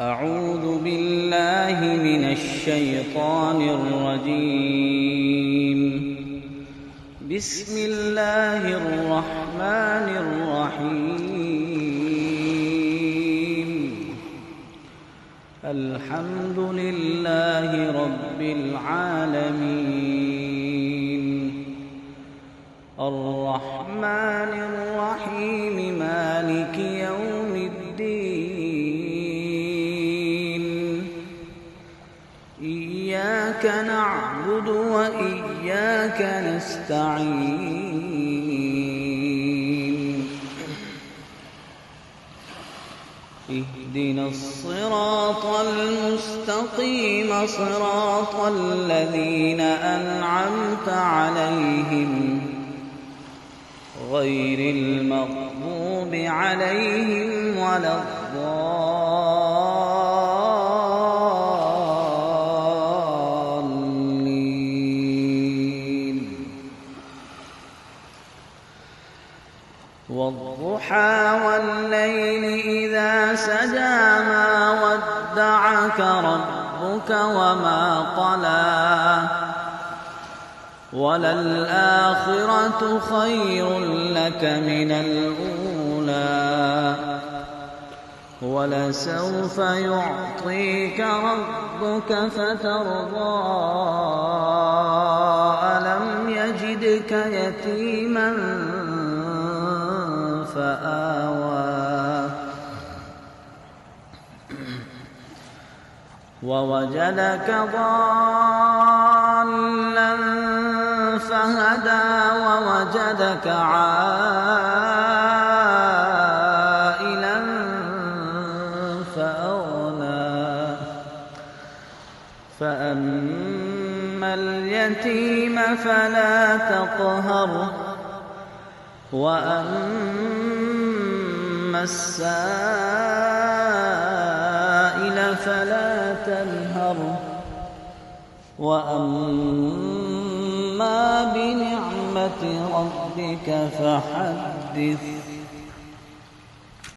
أعوذ بالله من الشيطان الرجيم. بسم الله الرحمن الرحيم. الحمد لله رب العالمين. الرحمن الرحيم مالك يوم الدين. إياك نعبد وإياك نستعين. اهدنا الصراط المستقيم صراط الذين أنعمت عليهم غير المغضوب عليهم ولا الضالين. والضحى والليل إذا سجى ما ودعك ربك وما قلى وللآخرة خير لك من الأولى ولسوف يعطيك ربك فترضى. ألم يجدك يتيما فآوى ووجدك ضالا فهدى ووجدك عائلا فأغنى. فأما اليتيم فلا تقهر وأما السائل فلا تنهر وأما بنعمة ربك فحدث.